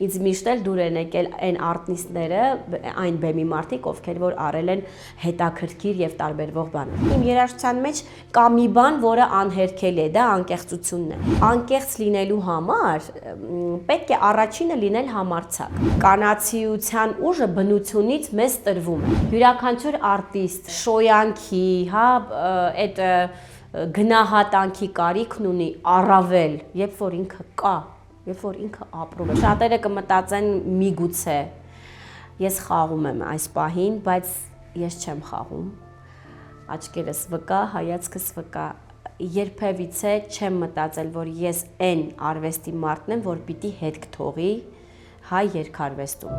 Ինձ միշտ էլ դուր են եկել այն արտիստները, այն բեմի մարդիկ, ովքեր որ արել են հետաքրքիր եւ տարբերվող բաներ։ Իմ երաժշտության մեջ կա մի բան, որը անհերքելի է, դա անկեղծությունն է։ Անկեղծ լինելու համար պետք է առաջինը լինել համարձակ։ Կանացիության ուժը բնությունից մեզ տրվում է։ Յուրաքանչյուր արտիստ շոյանքի, այդ գնահատանքի կարիքն ունի առավել, երբ որ ինքը կա, երբ որ ինքը ապրում է։ Շատերը կմտածեն միգուցե ես խաղում եմ այս պահին, բայց ես չեմ խաղում։ Աչքերս վկա, հայացքս վկա։ Երբևիցե չեմ մտածել, որ ես այն արվեստի մարդն եմ, որ պիտի հետք թողի հայ երգարվեստում։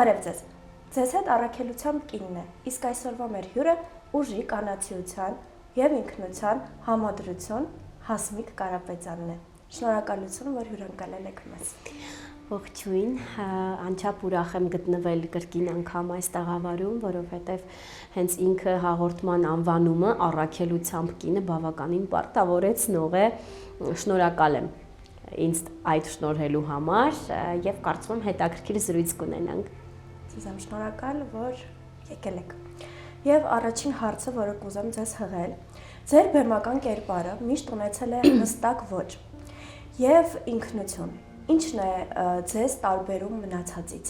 Բարև ձեզ։ Ձեզ հետ առաքելությամբ կինն է, իսկ այսօրվա մեր հյուրը ուժի, կանացիության եւ ինքնության համադրություն Հասմիկ Կարապետյանն է։ Շնորհակալություն, որ հյուրընկալել եք մեզ։ Ողջույն, անչափ ուրախ եմ գտնվել կրկին անգամ այս տաղավարում, որովհետև հենց ինքը հաղորդման անվանումը առաքելությամբ կինը բավականին պարտավորեցնող է։ Շնորհակալ եմ ինձ այդ շնորհելու համար եւ կարծում եմ հետաքրքիր զրույց կունենանք։ Ձեզ եմ շնորհակալ, որ եկել եք։ Եվ առաջին հարցը, որը կուզեմ ձեզ հղել, ձեր բեմական կերպարը միշտ ունեցել է հստակ ոճ եւ ինքնություն։ Ինչն է ձեզ տարբերում մնացածից։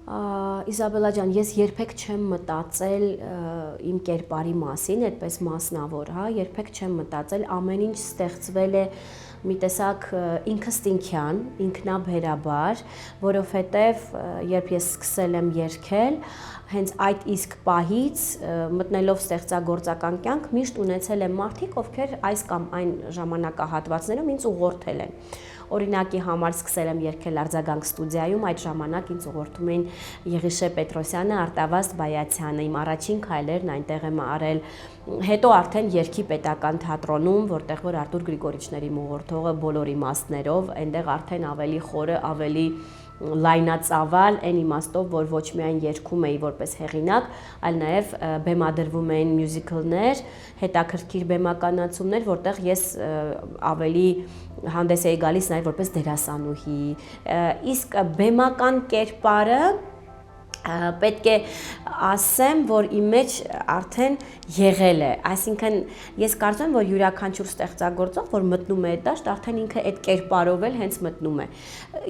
Իզաբելա ջան, ես երբեք չեմ մտածել իմ կերպարի մասին, այդպես մասնավոր, երբեք չեմ մտածել, ամեն ինչ ստեղծվել է մի տեսակ ինքնստինքյան, ինքնաբերաբար, որովհետև երբ ես սկսել եմ երգել, հենց այդ իսկ պահից մտնելով ստեղծագործական կյանք միշտ ունեցել եմ մարդիկ, ովքեր այս կամ այն ժամանակահատվածներում ինձ ուղղորդել են։ Օրինակի համար սկսել եմ երգել Արձագանք ստուդիայում, այդ ժամանակ ինձ ուղղորդում էին Եղիշե Պետրոսյանը, Արտավազդ Բայացյանը, իմ առաջին քայլերն այնտեղ եմ արել, հետո արդեն երգի պետական թատրոնում, որտեղ որ Արտուր Գրիգորիչների ուղղորդողը բոլոր իմաստներով, այնտեղ արդեն ավելի խորը, ավելի լայնածավալ, այն իմաստով, որ ոչ միայն երգում էի որպես հեղինակ, այլ նաև բեմադրվում էին մյուզիկլներ, հետաքրքիր բեմականացումներ, որտեղ ես ավելի հանդես էի գալիս նաև որպես դերասանուհի, իսկ բեմական կերպարը պետք է ասեմ, որ իմ մեջ արդեն եղել է, այսինքն ես կարծում եմ, որ յուրաքանչյուր ստեղծագործող, որ մտնում է այդ դաշտ, արդեն ինքը այդ կերպարով էլ հենց մտնում է,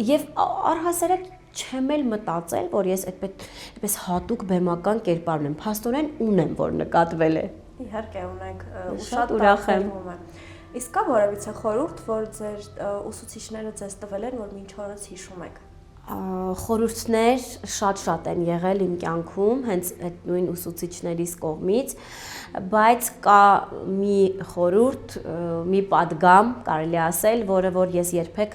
եւ առհասարակ չեմ էլ մտածել, որ ես այդպես հատուկ բեմական կերպար ունեմ, փաստորեն ունեմ, որ նկատվել է։ Իհարկե ունեք, շատ ուրախ եմ։ Իսկ կա որևիցե խորհուրդ, որ ձեր ուսուցիչները ձեզ տվել են, որ մինչ օրս հիշում եք։ Խորհուրդներ շատ են եղել իմ կյանքում, հենց այդ նույն ուսուցիչներիս կողմից, բայց կա մի խորհուրդ, մի պատգամ, կարելի ասել, որը որ ես երբեք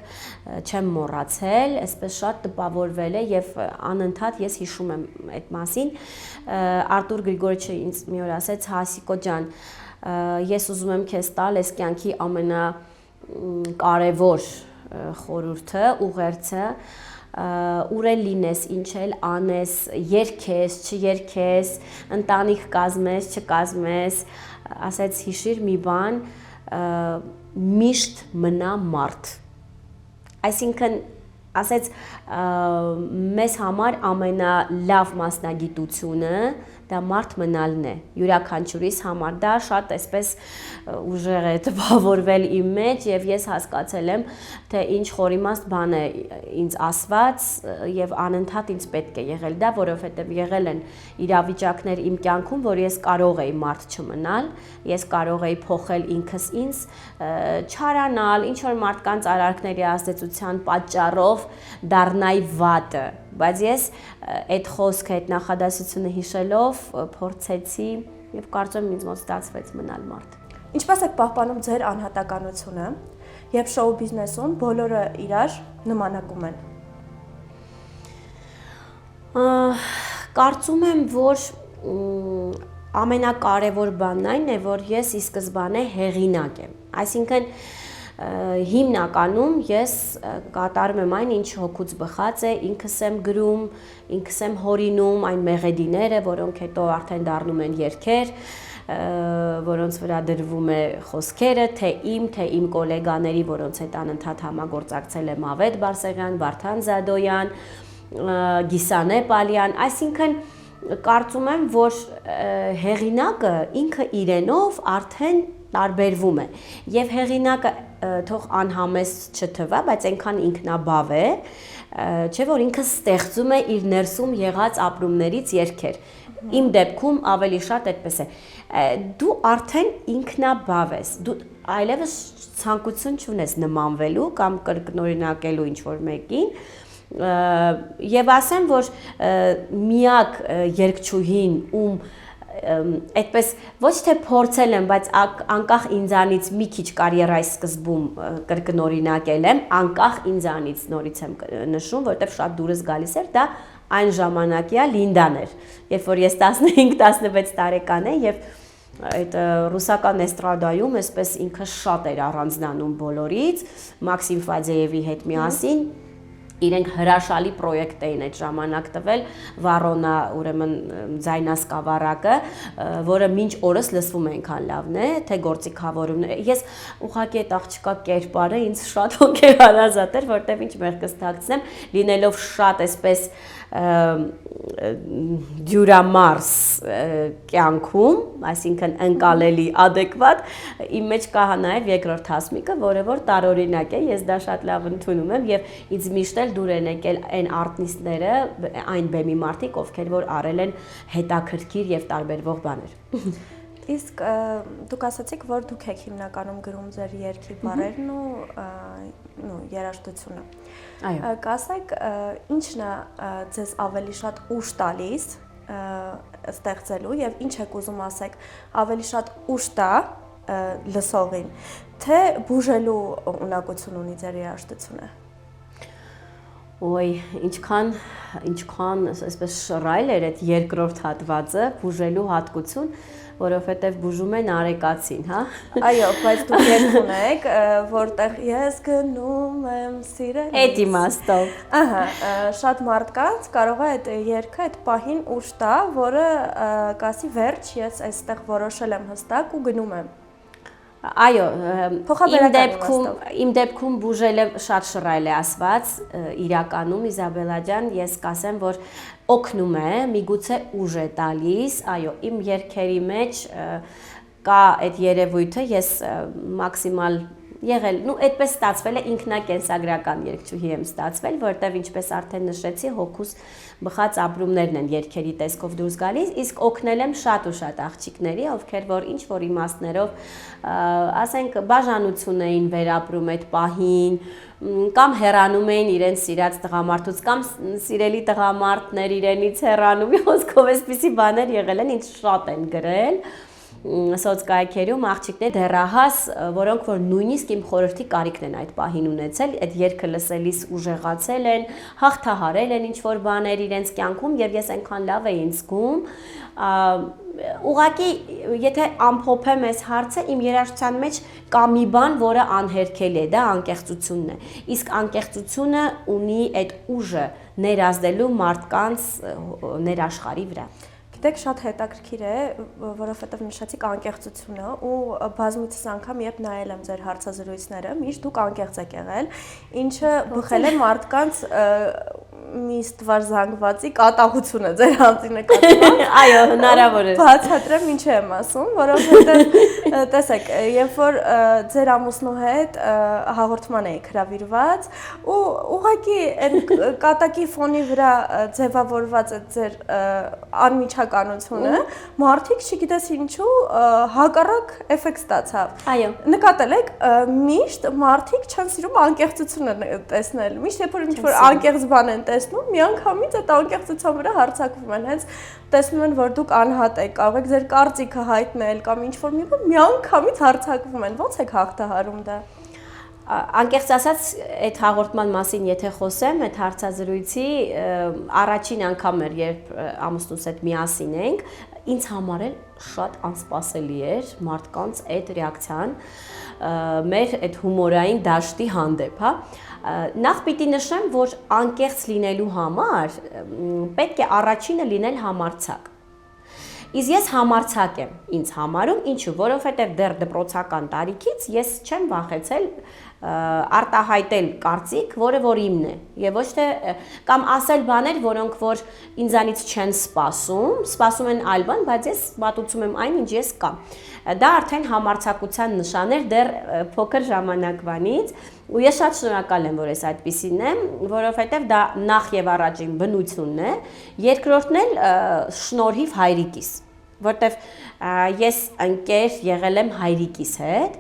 չեմ մոռացել, այսպես շատ տպավորվել է եւ անընդհատ ես հիշում եմ այդ մասին։ Արտուր Գրիգորիչը ինձ մի օր ասեց. «Հասիկո ջան, ես ուզում եմ քեզ տալ այս կյանքի ամենակարևոր խորհուրդը, ուղերձը, ուր էլ լինես, ինչ էլ անես, երգես, չերգես, ընտանիք կազմես, չկազմես, ասեց հիշիր մի բան, միշտ մնա մարդ»։ Այսինքն ասեց մեզ համար ամենալավ մասնագիտությունը դա մարդ մնալն է, յուրաքանչյուրիս համար, դա շատ այսպես ուժեղ է տպավորվել իմ մեջ եւ ես հասկացել եմ, թե ինչ խորիմաստ բան է ինձ ասված եւ անընդհատ ինձ պետք է եղել դա, որովհետեւ եղել են իրավիճակներ իմ կյանքում, որ ես կարող էի մարդ չմնալ, ես կարող էի փոխել ինքս ինձ, չարանալ, ինչ որ մարդկանց արարքների ազդեցության պատճառով դառնայի վատը, բայց ես այդ խոսքը, այդ նախադասությունը հիշելով փորձեցի եւ կարծում եմ ինձ մոտ ստացվեց մնալ մարդ։ Ինչպես եք պահպանում ձեր անհատականությունը, երբ շոու բիզնեսում բոլորը իրար նմանակում են։ Կարծում եմ, որ ամենակարևոր բանն այն է, որ ես ի սկզբանե հեղինակ եմ։ Այսինքն հիմնականում ես կատարում եմ այն, ինչ հոգուց բխած է, ինքս եմ գրում, ինքս եմ հորինում այն մեղեդիները, որոնք հետո արդեն դառնում են երգեր, որոնց վրա դրվում է խոսքերը, թե իմ գոլեգաների, որոնց հետ անընդհատ համագործակցել եմ Ավետ Բարսեղյան, Վարդան Զադոյան, Գիսանե Պալյան, այսինքն կարծում եմ, որ հեղինակը ինքը իրենով արդեն տարբերվում է եւ հեղինակը թող անհամեստ չթվա, բայց այնքան ինքնաբավ է, չէ՞ որ ինքը ստեղծում է իր ներսում եղած ապրումներից երգեր։ Իմ դեպքում ավելի շատ այդպես է։ Դու արդեն ինքնաբավ ես, դու այլևս ցանկություն չունես նմանվելու կամ կրկնօրինակելու ինչ-որ մեկին, եւ ասեմ, որ միակ երգչուհին, ում այդպես ոչ թե փորձել եմ, բայց անկախ ինձանից մի քիչ կարիերայի սկզբում կրկնօրինակել եմ, անկախ ինձանից նորից եմ նշում, որովհետեւ շատ դուրս գալիս էր, դա այն ժամանակյա Լինդան էր, երբ որ ես 15-16 տարեկան եմ եւ այդ ռուսական էստրադայում այսպես ինքը շատ էր առանձնանում բոլորից, Մաքսիմ Ֆադեևի հետ միասին իրենք հրաշալի պրոյեկտ էին այդ ժամանակ տվել Վառոնա, ուրեմն ձայնասկավառակը, որը մինչ օրս լսվում է այնքան լավն է, թե գործիքավորումն։ Ես ուղղակի այդ աղջկա կերպարը ինձ շատ հոգեհարազատ էր, որտեվ ինչ մեղք կստացնեմ, լինելով շատ այսպես դյուրամարս կյանքում, այսինքն ընկալելի, adekvat, իմ մեջ կա նաև երկրորդ հասմիկը, որը որ տարօրինակ է, ես դա շատ լավ ընդունում եմ եւ ինձ միշտ էլ դուր են եկել այն արտիստները, այն բեմի մարդիկ, ովքեր որ արել են հետաքրքիր եւ տարբերվող բաներ։ Իսկ դուք ասացիք, որ դուք եք հիմնականում գրում ձեր երգի բառերն ու երաժշտությունը։ Այո։ Կասեք, ինչն է ձեզ ավելի շատ ուժ տալիս ստեղծելու եւ ինչ եք ուզում ասեք, ավելի շատ ուժ տա լսողին, թե բուժելու ունակություն ունի ձեր երաժշտությունը։ Ոյ, ինչքան այսպես շռայլ էր այդ երկրորդ հատվածը, բուժելու հատկություն, որովհետև բուժում են արեկացին, հա։ Այո, բայց դուք երգ ունեք, որտեղ ես գնում եմ սիրել։ Այդ իմաստով։ Ահա, շատ մարդկանց կարող է այդ երգը այդ պահին ուժ տա, որը կասի վերջ, ես այստեղ որոշել եմ հստակ ու գնում եմ։ Այո, իմ դեպքում բուժելը շատ շռայլ է ասված, իրականում Իզաբելա ջան, ես կասեմ, որ օգնում է, միգուցե ուժ է տալիս, այո, իմ երգերի մեջ կա այդ երևույթը, ես մաքսիմալ եղել, այդպես ստացվել է ինքնակենսագրական երգչուհի եմ ստացվել, որտեղ ինչպես արդեն նշեցի, հոգուս բխած ապրումներն են երգերի տեսքով դուրս գալիս, իսկ օգնել եմ շատ ու շատ աղջիկների, ովքեր որ ինչ որ իմաստներով, ասենք, բաժանություն էին վերապրում այդ պահին, կամ հեռանում էին իրենց սիրած տղամարդուց, կամ սիրելի տղամարդներ իրենից հեռանում, խոսքով այսպիսի բաներ եղել են, ինձ շատ են գրել սոցկայքերում աղջիկներ դեռահաս, որոնք որ նույնիսկ իմ խորհրդի կարիքն են այդ պահին ունեցել, այդ երգը լսելիս ուժեղացել են, հաղթահարել են ինչ-որ բաներ իրենց կյանքում եւ ես այնքան լավ էի զգում, ուղղակի եթե ամփոփեմ այս հարցը, իմ երաժշտության մեջ կա մի բան, որը անհերքելի է, դա անկեղծությունն է, իսկ անկեղծությունը ունի այդ ուժը ներազդելու մարդկանց ներաշխարհի վրա։ Գիտեք, շատ հետաքրքիր է, որովհետև նշեցիք անկեղծությունը ու բազմիցս անգամ երբ նայել եմ ձեր հարցազրույցները, միշտ դուք անկեղծ եք եղել, ինչը բխել է մարդկանց մի ստվար զանգվածի կատաղությունը ձեր անձի նկատմամբ։ Այո, հնարավոր է։ Բացատրեմ ինչ եմ ասում, որովհետև տեսեք, երբ որ ձեր ամուսնու հետ հաղորդման եք հրավիրված ու ուղղակի այն կատակի ֆոնի վրա ձևավորված է ձեր անմիջականությունը, մարդիկ չգիտես ինչու հակառակ էֆեկտ ստացավ։ Այո։ Նկատել եք, միշտ մարդիկ չեն սիրում անկեղծությունը տեսնել։ Միշտ երբ որ ինչ-որ անկեղծ բան են տեսնում, միանգամից այդ անկեղծության վրա հարձակվում են, հենց տեսնում են, որ դուք անհատ եք, կարող եք ձեր կարծիքը հայտնել կամ ինչ-որ մի բան, միանգամից հարձակվում են, ո՞նց եք հաղթահարում դա։ Անկեղծ ասած, այդ հաղորդման մասին եթե խոսեմ, այդ հարցազրույցի առաջին անգամ էր, երբ ամուսնուս հետ միասին ենք, ինձ համար էլ շատ անսպասելի էր մարդկանց այդ ռեակցիան մեր այդ հումորային դաշտի հանդեպ, հա։ Նախ պիտի նշեմ, որ անկեղծ լինելու համար պետք է առաջինը լինել համարձակ։ Իսկ ես համարձակ եմ ինձ համարում, ինչու, որովհետև դեռ դպրոցական տարիքից ես չեմ վախեցել արտահայտել կարծիք, որը որ իմն է, եւ ոչ թե կամ ասել բաներ, որոնք որ ինձանից չեն սպասում են այլ բան, բայց ես մատուցում եմ այն, ինչ ես կամ։ Դա արդեն համարձակության նշան էր դեռ փոքր ժամանակվանից, ու ես շատ շնորհակալ եմ, որ ես այդպիսին եմ, որովհետև դա նախ եւ առաջին բնությունն է, երկրորդն էլ շնորհիվ հայրիկիս, որտեվ ես ընկեր եղել եմ հայրիկիս հետ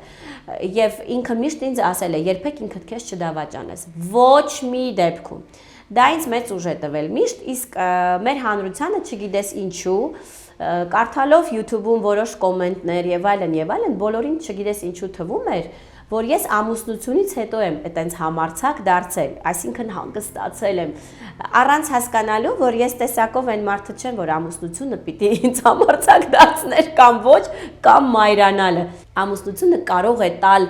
եւ ինքը միշտ ինձ ասել է երբեք ինքդ քեզ չդավաճանես ոչ մի դեպքում դա ինձ մեծ ուժ է տվել միշտ իսկ մեր հանրությանը չգիտես ինչու կարդալով YouTube-ում որոշ կոմենտներ եւ այլն բոլորին չգիտես ինչու թվում էր որ ես ամուսնությունից հետո եմ այտենց համարձակ դարձել, այսինքն հանգստացել եմ, առանց հասկանալու, որ ես տեսակով այն մարդը չեմ, որ ամուսնությունը պիտի ինձ համարձակ դարձներ կամ ոչ, կամ մայրանալը։ Ամուսնությունը կարող է տալ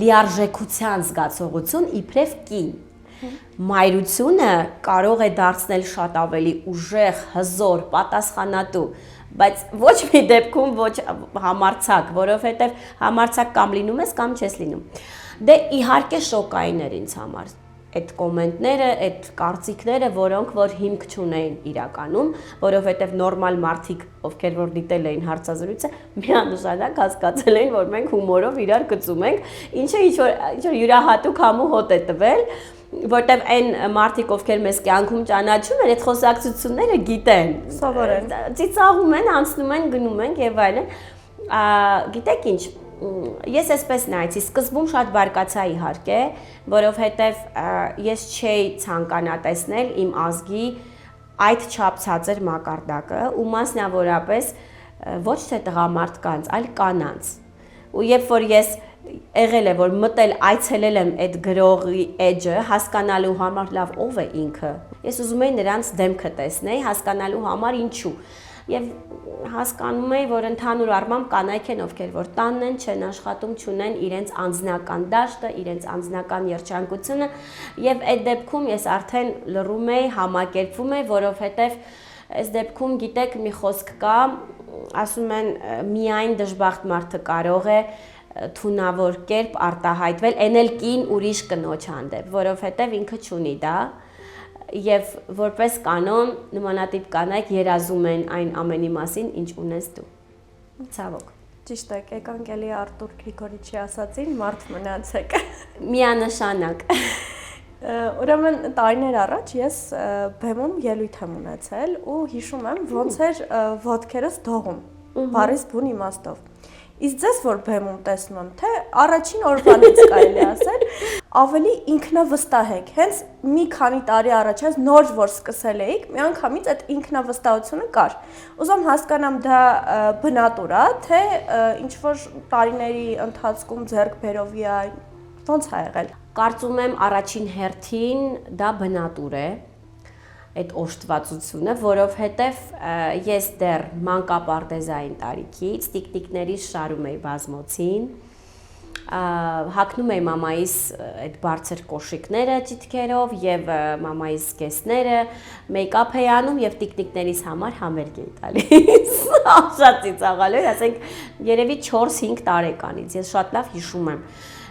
լիարժեքության զգացողություն իբրև կին։ Մայրությունը կարող է դարձնել շատ ավելի ուժեղ, հզոր, պատասխանատու, բայց ոչ մի դեպքում ոչ համարձակ, որովհետև համարձակ կամ լինում ես, կամ չես լինում։ Դե իհարկե շոկային էր ինձ համար այդ կոմենտները, այդ կարծիքները, որոնք որ հիմք չունեին իրականում, որովհետև նորմալ մարդիկ, ովքեր որ դիտել էին հարցազրույցը, միանշանակ հասկացել էին, որ մենք հումորով իրար գծում ենք, ինչը ինչ-որ յուրահատուկ համու հոտ է տվել, որտեվ այն մարդիկ, ովքեր մեզ կյանքում ճանաչում են, այդ խոսակցությունները գիտեն, սովոր են, ծիծաղում են, անցնում են, գնում են եւ այլն։ Գիտեք ինչ, ես այսպես նայեցի, սկզբում շատ բարկացա իհարկե, որովհետև ես չէի ցանկանա տեսնել իմ ազգի այդ չափ ցածր մակարդակը ու մասնավորապես ոչ թե տղամարդկանց, այլ կանանց։ Ու երբ որ ես եղել է որ մտել այցելել եմ այդ գրողի էջը հասկանալու համար լավ ով է ինքը։ Ես ուզում եի նրանց դեմքը տեսնել, հասկանալու համար ինչու։ Եվ հասկանում էի, որ ընդհանուր առմամբ կանայք են, ովքեր որ տանն են, չեն աշխատում, չունեն իրենց անձնական դաշտը, իրենց անձնական երջանկությունը, եւ այդ դեպքում ես արդեն լռում էի, համակերպվում էի, որովհետեւ այս դեպքում գիտեք մի խոսք կա, ասում են միայն դժբախտ մարդը կարող է թունավոր կերպ արտահայտվել, այն էլ կին ուրիշ կնոջ հանդեպ, որովհետեւ ինքը չունի դա Եվ որպես կանոն նմանատիպ կանայք երազում են այն ամենի մասին, ինչ ունես դու։ Ցավոք։ Ճիշտ է, եկանք էլի Արտուր Գրիգորիչի ասածին մարդ մնացեք։ Միանշանակ։ Ուրեմն տարիներ առաջ ես բեմում ելույթ եմ ունեցել ու հիշում եմ ոնց էր ոտքերս դողում, բառից բուն իմաստով։ Իսկ ձեզ որ բեմում տեսնում եմ, թե առաջին օրվանից կարելի ասել, ավելի ինքնավստահ եք, հենց մի քանի տարի առաջ ես նոր որ սկսել էիք, միանգամից այդ ինքնավստահությունը կար։ Ուզում հասկանամ դա բնատուր է, թե ինչ որ տարիների ընթացքում ձեռք բերովի է, ոնց է եղել։ Կարծում եմ առաջին հերթին դա բնատուր է։ Այդ օժտվածությունը, որովհետև ես դեռ մանկապարտեզային տարիքից տիկտիկներից շարում էի բազմոցին, հագնում էի մամայիս այդ բարձր կոշիկները ճիտքերով եւ մամայիս կեսները, մեյքափ էի անում եւ տիկտիկներից համար համերգ էի տալիս։ Շատ ծիծաղալու էր, ասենք երևի 4-5 տարեկանից, ես շատ լավ հիշում եմ։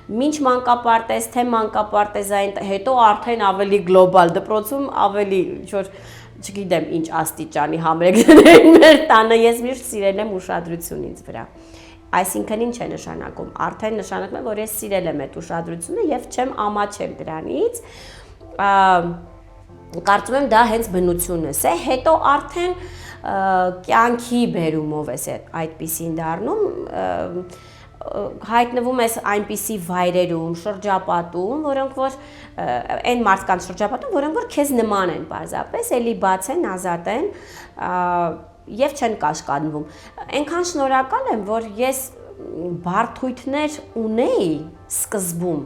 Մինչ մանկապարտեզ, թե մանկապարտեզային, հետո արդեն ավելի գլոբալ դպրոցում ավելի ինչ-որ, չգիտեմ, ինչ աստիճանի համերգներ էին մեր տանը, ես միշտ սիրել եմ ուշադրություն ինձ վրա։ Այսինքն ինչ է նշանակում, արդեն նշանակում է, որ ես սիրել եմ այդ ուշադրությունը եւ չեմ ամաչել դրանից։ Կարծում եմ դա հենց բնությունս է, հետո արդեն կյանքի բերումով է այդպիսին դառնում հայտնվում ես այնպիսի վայրերում, շրջապատում, որոնք որ այն մարդկանց շրջապատում, որոնք որ քեզ նման են պարզապես, էլի բաց են, ազատ են եւ չեն կաշկանդվում։ Այնքան շնորհակալ եմ, որ ես բարդույթներ ունեի սկզբում,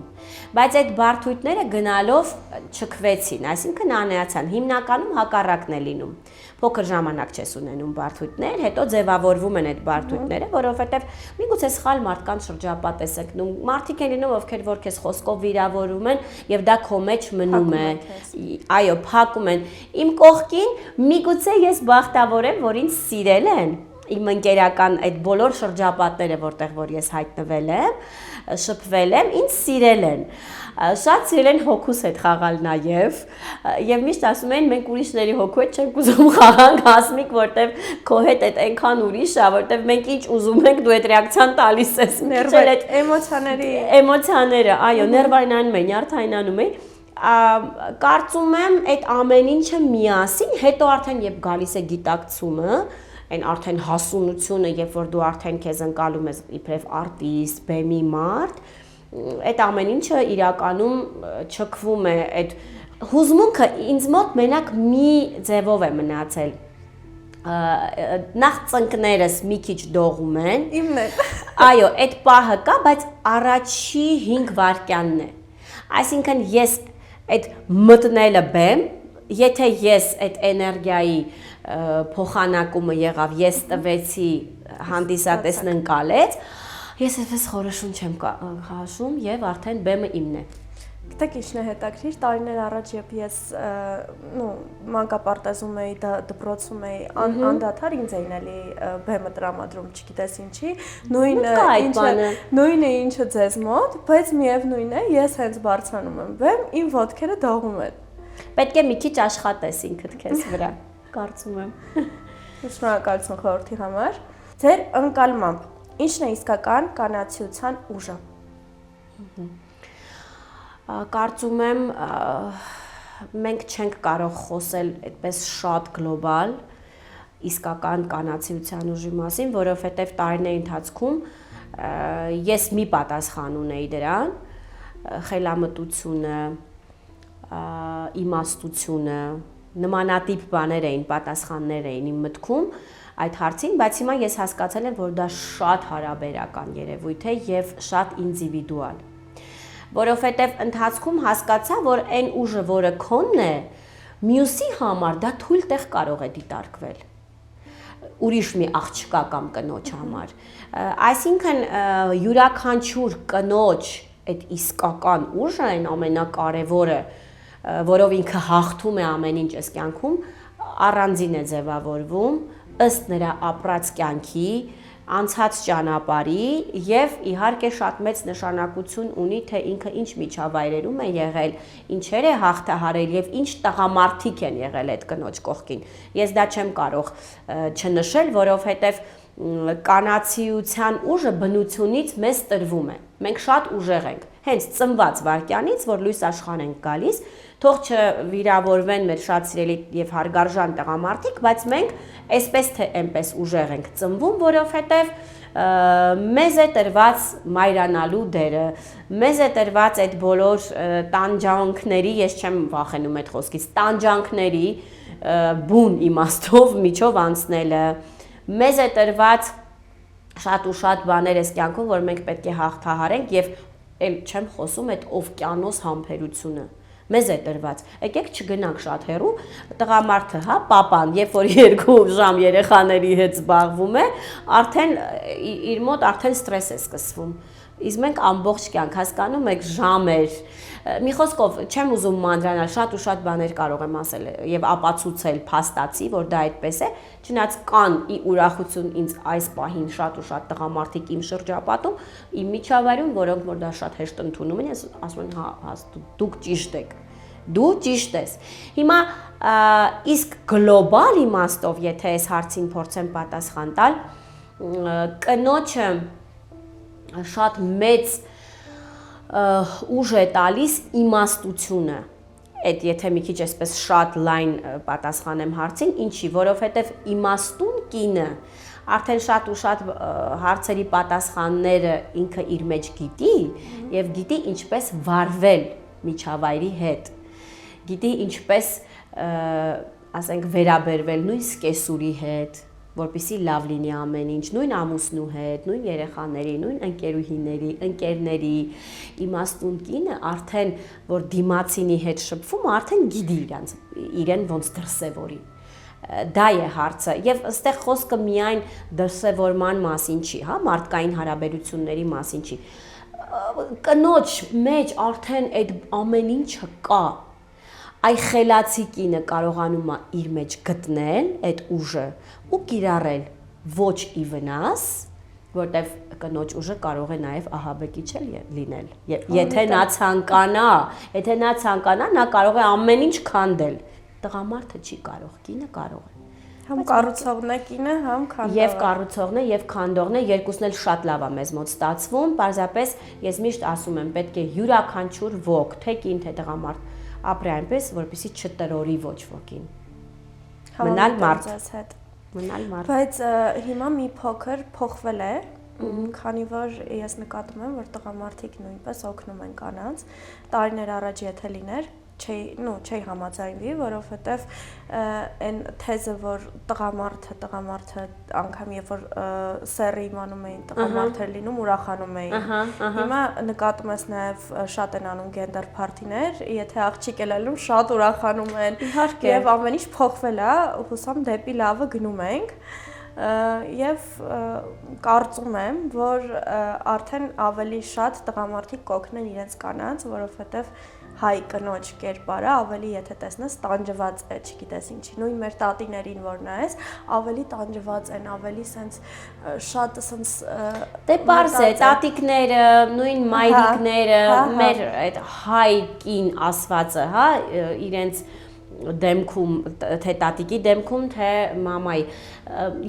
բայց այդ բարդույթները գնալով չքվեցին, այսինքն անեացան, հիմնականում հակառակն է լինում։ Փոքր ժամանակ չես ունենում բարդույթներ, հետո ձևավորվում են այդ բարդույթները, որովհետև միգուցե սխալ մարդկանց շրջապատ ես ընկնում, մարդիկ են լինում, ովքեր որ քեզ խոսքով վիրավորում են եւ դա քո մեջ մնում է։ Այո, փակում են։ Իմ կողքին միգուցե ես բախտավոր եմ, որ ինձ սիրել են, իմ ընկերական այդ բոլոր շրջապատները, որտեղ որ ես հայտնվել եմ, շփվել եմ, ինձ սիրել են։ Շատ սիրել են հոգուս հետ խաղալ եւ միշտ ասում են մենք ուրիշների հոգու հետ չենք ուզում խաղանք, հասմիկ, որտեվ քո հետ այդ այնքան ուրիշ է, որտեվ մենք ինչ ուզում ենք, դու այդ ռեակցիան տալիս ես։ Ներվեր էմոցիաները, այո, ներվայնանում են, նյարդայնանում են։ Կարծում եմ այդ ամեն ինչը միասին, հետո արդեն երբ գալիս է գիտակցումը, այն արդեն հասունությունը, երբ որ դու արդեն քեզ ընկալում ես իբրև արտիստ, բեմի մարդ, այդ ամեն ինչը իրականում չքվում է, այդ հուզմունքը ինձ մոտ մենակ մի ձևով է մնացել։ Նախ ծնկներս մի քիչ դողում են։ Իմն է։ Այո, այդ պահը կա, բայց առաջի 5 վայրկյանն է։ Այսինքն ես այդ մտնելը բեմ, եթե ես այդ էներգիայի փոխանակումը եղավ, ես տվեցի, հանդիսատեսն ընկալեց, ես այսպես խորշուն չեմ հաշում եւ արդեն բեմը իմն է։ Գիտեք ինչն է հետաքրիր, տարիներ առաջ երբ ես մանկապարտեզում էի, դպրոցում էի, անդադար ինձ էին էլի բեմը տրամադրում, չգիտես ինչի, նույնը ինչը ձեզ մոտ, բայց միևնույն է, ես հենց բարձրանում եմ բեմ, իմ ոտքերը դողում են։ Պետք է մի քիչ աշխատես ինքդ քեզ վրա, կարծում եմ։ Շնորհակալություն խորհրդի համար։ Ձեր ընկալմամբ ինչն է իսկական կանացիության ուժը։ Կարծում եմ մենք չենք կարող խոսել այդպես շատ գլոբալ իսկական կանացիության ուժի մասին, որովհետև տարիների ընթացքում ես մի պատասխան ունեի դրան, խելամտությունը, իմաստությունը, նմանատիպ բաներ էին, պատասխաններ էին իմ մտքում այդ հարցին, բայց հիմա ես հասկացել եմ, որ դա շատ հարաբերական երևույթ է եւ շատ ինդիվիդուալ, որովհետեւ ընթացքում հասկացա, որ այն ուժը, որը քոնն է, մյուսի համար դա թույլ տեղ կարող է դիտարկվել ուրիշ մի աղջկա կամ կնոջ համար, այսինքն յուրաքանչյուր կնոջ այդ իսկական ուժը, այն ամենակարևորը, որով ինքը հաղթում է ամեն ինչ այս կյանքում, առանձին է ձևավորվում ըստ նրա ապրած կյանքի, անցած ճանապարհի եւ իհարկե շատ մեծ նշանակություն ունի, թե ինքը ինչ միջավայրերում է եղել, ինչեր է հաղթահարել եւ ինչ տղամարդիկ են եղել այդ կնոջ կողքին։ Ես դա չեմ կարող չնշել, որովհետեւ կանացիության ուժը բնությունից մեզ տրվում է։ Մենք շատ ուժեղ ենք, հենց ծնված վայրկյանից, որ լույս աշխարհ ենք գալիս, թող չվիրավորվեն մեր շատ սիրելի եւ հարգարժան տղամարդիկ, բայց մենք այսպես թե այնպես ուժեղ ենք ծնվում, որովհետեւ մեզ է տրված մայրանալու դերը, մեզ է տրված այդ բոլոր տանջանքների, ես չեմ վախենում այդ խոսքից, տանջանքների բուն իմաստով միջով անցնելը, մեզ է տրված շատ ու շատ բաներ այս կյանքում, որ մենք պետք է հաղթահարենք եւ էլ չեմ խոսում այդ օվկիանոս համբերությունը։ Մեզ է տրված։ Եկեք չգնանք շատ հեռու, տղամարդը, հա, պապան, երբ որ 2 ժամ երեխաների հետ զբաղվում է, արդեն իր մոտ արդեն ստրես է սկսվում։ Իսկ մենք ամբողջ կյանք հասկանում եք ժամեր։ Մի խոսքով չեմ ուզում մանրանալ, շատ ու շատ բաներ կարող եմ ասել եւ ապացուցել, փաստացի, որ դա այդպես է, չնայած կան ի ուրախություն ինձ այս պահին շատ ու շատ տղամարդիկ իմ շրջապատում, իմ միջավայրում, որոնք որ դա շատ հեշտ ընդունում են, ես ասում եմ, հա, դուք ճիշտ եք։ Դու ճիշտ ես։ Հիմա իսկ գլոբալ իմաստով, եթե այս հարցին փորձեմ պատասխան տալ, կնոջը շատ մեծ ուժ է տալիս իմաստությունը, այդ եթե մի քիչ այսպես շատ լայն պատասխանեմ հարցին, ինչի, որովհետև իմաստուն կինը արդեն շատ ու շատ հարցերի պատասխանները ինքը իր մեջ գիտի եւ գիտի ինչպես վարվել միջավայրի հետ, գիտի ինչպես ասենք վերաբերվել նույն սկեսուրի հետ, որպեսզի լավ լինի ամեն ինչ, նույն ամուսնու հետ, նույն երեխաների, նույն ընկերուհիների, ընկերների, իմաստուն կինը արդեն որ դիմացինի հետ շփվում, արդեն գիտի իրեն ոնց դրսևորի։ Դա է հարցը, եւ ըստեղ խոսքը միայն դրսևորման մասին չի, հա, մարդկային հարաբերությունների մասին չի։ Կնոջ մեջ արդեն այդ ամեն ինչը կա։ Այ խելացի կինը կարողանում է իր մեջ գտնել այդ ուժը ու կիրառել ոչ ի վնաս, որտեվ կնոջ ուժը կարող է նաև ահաբեկիչ լինել։ Եթե նա ցանկանա, նա կարող է ամեն ինչ քանդել։ Տղամարդը չի կարող, կինը կարող է։ Համ կառուցողն է կինը, համ քանդողը։ Եվ կառուցողն է, եւ քանդողն է, երկուսն էլ շատ լավ է մեզ մոտ ստացվում, պարզապես ես միշտ ասում եմ, պետք է յուրաքանչյուր ոք, թե կին, թե տղամարդ ապրի այնպես, որպեսզի չտրորի ոչ ոքին։ Մնալ մարդ։ Բայց հիմա մի փոքր փոխվել է, քանի որ ես նկատում եմ, որ տղամարդիկ նույնպես օգնում են կանանց, տարիներ առաջ եթե լիներ, չի համաձայնվի, որովհետև այն թեզը, որ տղամարդը անգամ երբ որ սեռը իմանում էին, տղամարդ էր լինում, ուրախանում էին։ Հիմա նկատում ես նաև շատ են անում գենդեր փարթիներ, եթե աղջիկ է լինում, շատ ուրախանում են։ Եվ ամեն ինչ փոխվել է, հուսամ դեպի լավը գնում ենք։ Եվ կարծում եմ, որ արդեն ավելի շատ տղամարդիկ կօգնեն իրենց կանանց, որովհետև հայ կնոջ կերպարը ավելի եթե տեսնես տանջված է, չգիտես ինչի, նույն մեր տատիներին որ նայես, ավելի տանջված են, ավելի սենց շատ սենց դե պարզ է, տատիկները, նույն մայրիկները, մեր այդ հայ կին ասվածը, հա, իրենց դեմքում, թե տատիկի դեմքում, թե մամայի։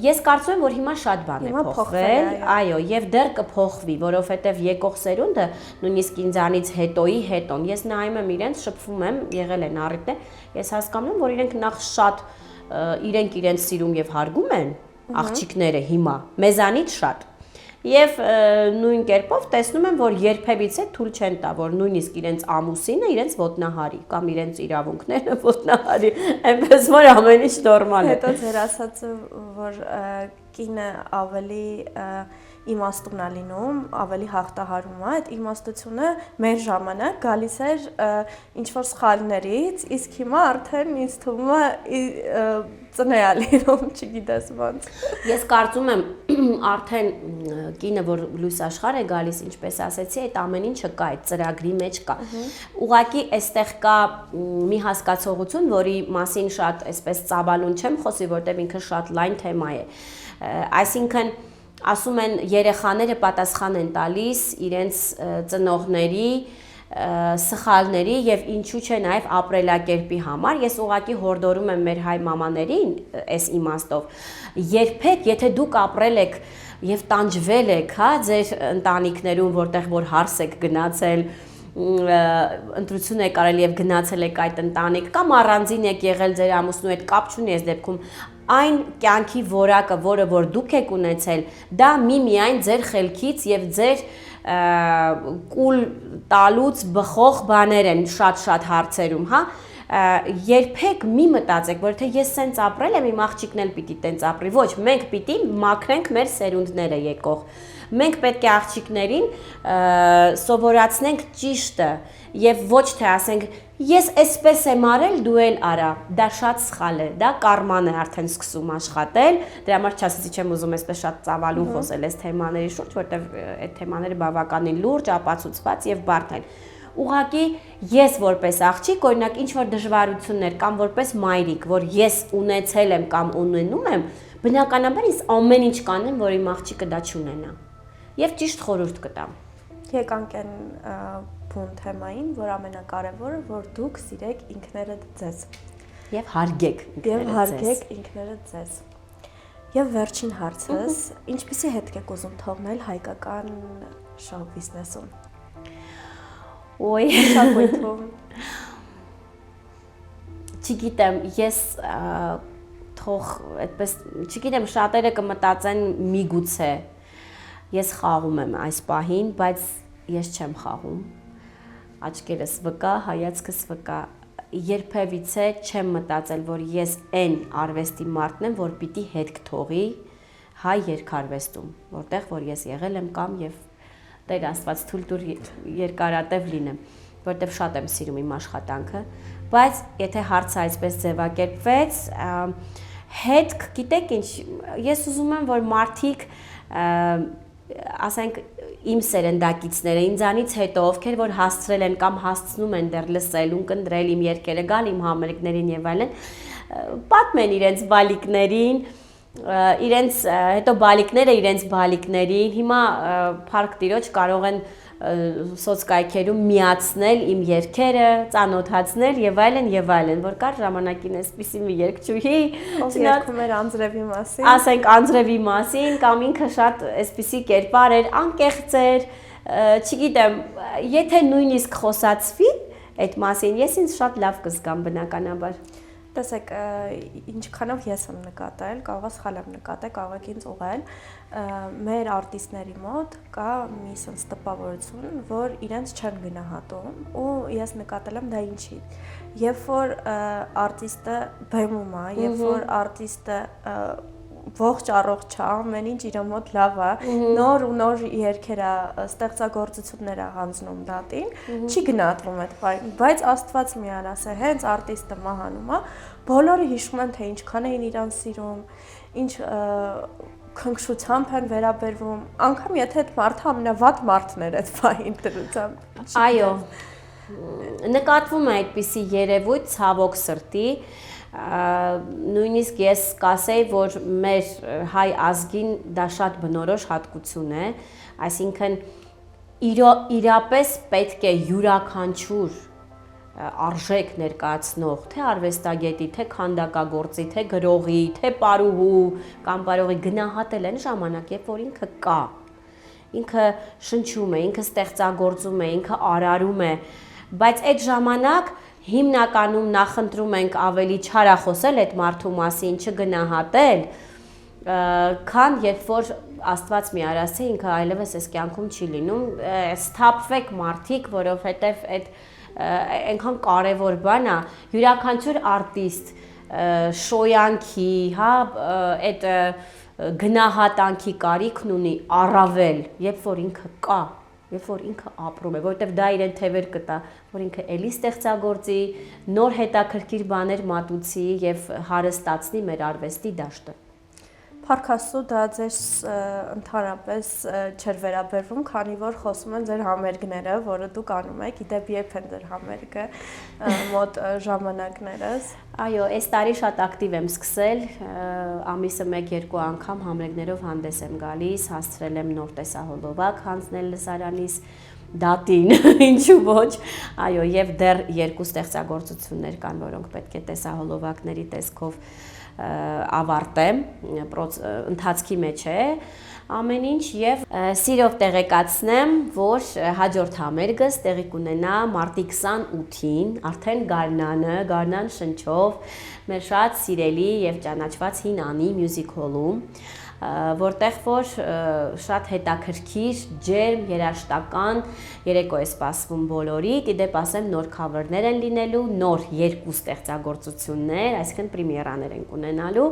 Ես կարծում եմ, որ հիմա շատ բան է փոխվել, այո, եւ դեռ կփոխվի, որովհետեւ եկող սերունդը, նույնիսկ ինձանից հետոյի հետոն, ես նայում եմ իրենց, շփվում եմ, եղել են առիթներ, ես հասկանում եմ, որ իրենք նախ շատ իրենց սիրում եւ հարգում են աղջիկները հիմա, մեզանից շատ։ Եվ նույն կերպով տեսնում եմ, որ երբևիցե թույլ չեն տա, որ նույնիսկ իրենց ամուսինը իրենց ոտնահարի կամ իրենց իրավունքները ոտնահարի, այնպես որ ամեն ինչ նորմալ է։ Հետո ձեր ասածը, որ կինը ավելի իմաստուն է լինում, ավելի հաղթահարում է, այդ իմաստությունը մեր ժամանակ գալիս էր ինչ-որ սխալներից, իսկ հիմա արդեն ինձ թվում է ծնե է լինում, չգիտես ոնց։ Ես կարծում եմ արդեն կինը, որ լույս աշխարհ է գալիս, ինչպես ասեցի, այդ ամեն ինչը կա, այդ ծրագրի մեջ կա։ Ուղղակի այստեղ կա մի հասկացողություն, որի մասին շատ այսպես ծավալուն չեմ խոսի, որտեղ ինքը շատ լայն թեմա է։ Այսինքն ասում են երեխաները պատասխան են տալիս իրենց ծնողների սխալների եւ ինչու՞ չէ նաեւ ապրելակերպի համար։ Ես ուղղակի հորդորում եմ մեր հայ մամաներին այս իմաստով, երբեք եթե դուք ապրել եք եւ տանջվել եք, հա, ձեր ընտանիքներում, որտեղ որ հարս եք գնացել, ընտրություն եք արել եւ գնացել եք այդ ընտանիք կամ առանձին եք եղել ձեր ամուսնու հետ, կապ չունի այս դեպքում, այն կյանքի որակը, որը որ դուք եք ունեցել, դա միայն ձեր խելքից եւ ձեր կուլ տալուց բխող բաներ են շատ հարցերում, հա, երբեք մի մտածեք, որ թե ես սենց ապրել եմ, իմ աղջիկն էլ պիտի տենց ապրի, ոչ, մենք պիտի մաքրենք մեր սերունդները եկող, մենք պետք է աղջիկներին սովորացնենք ճիշտը եւ ոչ թե ասենք ես այսպես եմ արել, դու էլ արա, դա շատ սխալ է, դա կարման է արդեն սկսում աշխատել, դրա համար չասեցի չեմ ուզում այսպես շատ ծավալուն խոսել այս թեմաների շուրջ, որտեղ այդ թեմաները բավականին լուրջ, ապացուցված եւ բարդ են։ Ուղղակի ես որպես աղջիկ, օրինակ ինչ որ դժվարություններ կամ որպես մայրիկ, որ ես ունեցել եմ կամ ունենում եմ, բնականաբար ես ամեն ինչ կանեմ, որ իմ աղջիկը դա չունենա։ Եվ ճիշտ խորհուրդ կտամ։ Եկանք այն բուն թեմային, որ ամենակարևորը, որ դուք սիրեք ինքներդ ձեզ եւ հարգեք ինքներդ ձեզ։ Եվ վերջին հարցս, ինչպիսի հետք եք ուզում թողնել հայկական շոու բիզնեսում։ Ոյ, մշակույթում։ Չգիտեմ, ես թող այդպես, չգիտեմ, շատերը կմտածեն միգուցե ես խաղում եմ այս պահին, բայց ես չեմ խաղում։ Աչքերս վկա, հայացքս վկա, երբևիցե չեմ մտածել, որ ես այն արվեստի մարդն եմ, որ պիտի հետք թողի հայ երկարվեստում, որտեղ որ ես եղել եմ կամ եւ Տեր Աստված թույլ տուր երկարատև լինեմ, որտեղ շատ եմ սիրում իմ աշխատանքը, բայց եթե հարցը այսպես ձևակերպվեց, հետք, գիտեք ինչ, ես ուզում եմ, որ մարդիկ ասենք իմ սերնդակիցները ինձանից հետո ովքեր որ հասցրել են կամ հասցնում են դեռ լսել, ունկնդրել իմ երգերը, գալ իմ համերգներին եւ այլն, պատմեն իրենց բալիկներին, իրենց հետո բալիկները իրենց բալիկներին, հիմա Փառք Տիրոջ կարող են սոցկայքերում միացնել իմ երգերը, ծանոթացնել եւ այլն, որ կար ժամանակին էսպիսի մի երգչուհի, երգում էր անձրևի մասին, ասենք անձրևի մասին, կամ ինքը շատ էսպիսի կերպար էր, անկեղծ էր, չգիտեմ, եթե նույնիսկ խոսացվի այդ մասին, ես ինձ շատ լավ կզգամ բնականաբար։ Տեսեք, ինչքանով ես եմ նկատել, կարող է սխալ եմ նկատել, կարող եք ինձ ուղղել, մեր արտիստների մոտ կա մի sense տպավորություն, որ իրենց չեն գնահատում, ու ես նկատել եմ դա ինչի։ Երբ որ արտիստը բեմում է, երբ որ արտիստը ողջ առողջ է, ամեն ինչ իր մոտ լավ է, նոր ու նոր երգեր է, ստեղծագործություններ է հանձնում դատին, չի գնահատվում այդ բանը, բայց Աստված մի արասե, հենց արտիստը մահանում է, բոլորը հիշում են, թե ինչքան էին իրան սիրում, ինչ քնքշությամբ են վերաբերվում, անգամ եթե այդ մարդը ամենավատ մարդն էր այդ բանին դրությամբ։ Այո, նկատվում է այդպիսի երևույթ ցավոք սրտի, նույնիսկ ես կասեի, որ մեր հայ ազգին դա շատ բնորոշ հատկություն է, այսինքն իրապես պետք է յուրաքանչյուր արժեք ներկայացնող, թե արվեստագետի, թե քանդակագործի, թե գրողի, թե պարուհու կամ պարողի գնահատել այն ժամանակ, երբ որ ինքը կա, ինքը շնչում է, ինքը ստեղծագործում է, ինքը արարում է, բայց այդ ժամանակ հիմնականում նախընտրում ենք ավելի չարախոսել այդ մարդու մասին, չգնահատել, քան երբ որ Աստված մի արասե ինքը այլևս այս կյանքում չի լինում, սթափվեք մարդիկ, որովհետև այդ այնքան կարևոր բան է, յուրաքանչյուր արտիստ շոյանքի, հա, այդ գնահատանքի կարիքն ունի առավել, երբ որ ինքը կա, երբ որ ինքը ապրում է, որովհետև դա իրեն թևեր կտա, որ ինքը էլի ստեղծագործի, նոր հետաքրքիր բաներ մատուցի եւ հարստացնի մեր արվեստի դաշտը։ Փառք Աստծո, դա ձեզ ընդհանրապես չէր վերաբերվում, քանի որ խոսում են ձեր համերգները, որը դուք անում եք, իդեպ երբ են ձեր համերգը, մոտ ժամանակներս։ Այո, այս տարի շատ ակտիվ եմ սկսել, ամիսը 1-2 անգամ համերգներով հանդես եմ գալիս, հասցրել եմ նոր տեսահոլովակ հանձնել լսարանիս դատին, ինչու ոչ, այո, եւ դեռ 2 ստեղծագործություններ կան, որոնք պետք է տեսահոլովակների տեսքով ավարտեմ, ընթացքի մեջ է ամեն ինչ եւ սիրով տեղեկացնեմ, որ հաջորդ համերգս տեղի կունենա մարտի 28-ին, արդեն Գարնան շնչով, մեր շատ սիրելի եւ ճանաչված Հին Անի մյուզիկ հոլում, որտեղ որ շատ հետաքրքիր, ջերմ, երաժշտական երեկո է սպասվում բոլորիդ, իդեպ ասեմ նոր քավերներ են լինելու, նոր 2 ստեղծագործություններ, այսինքն պրեմիերաներ են ունենալու,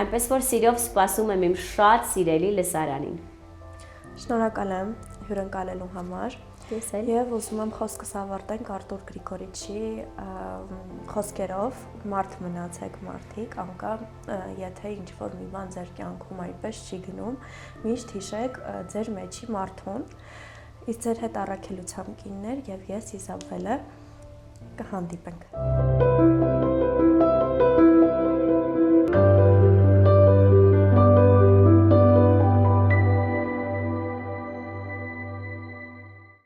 այնպես որ սիրով սպասում եմ իմ շատ սիրելի լսարանին։ Շնորհակալ եմ հյուրընկալելու համար։ Եվ ուզում եմ խոսքս ավարտենք Արտուր Գրիգորիչի խոսքերով, մարդ մնացեք մարդիկ, անկամ եթե ինչ-որ մի բան ձեր կյանքում այդպես չի գնում, միշտ հիշեք ձեր մեջի մարդուն, իսկ ձեր հետ առաքելությամբ կիններ եւ ես Իզաբելը կհանդիպենք։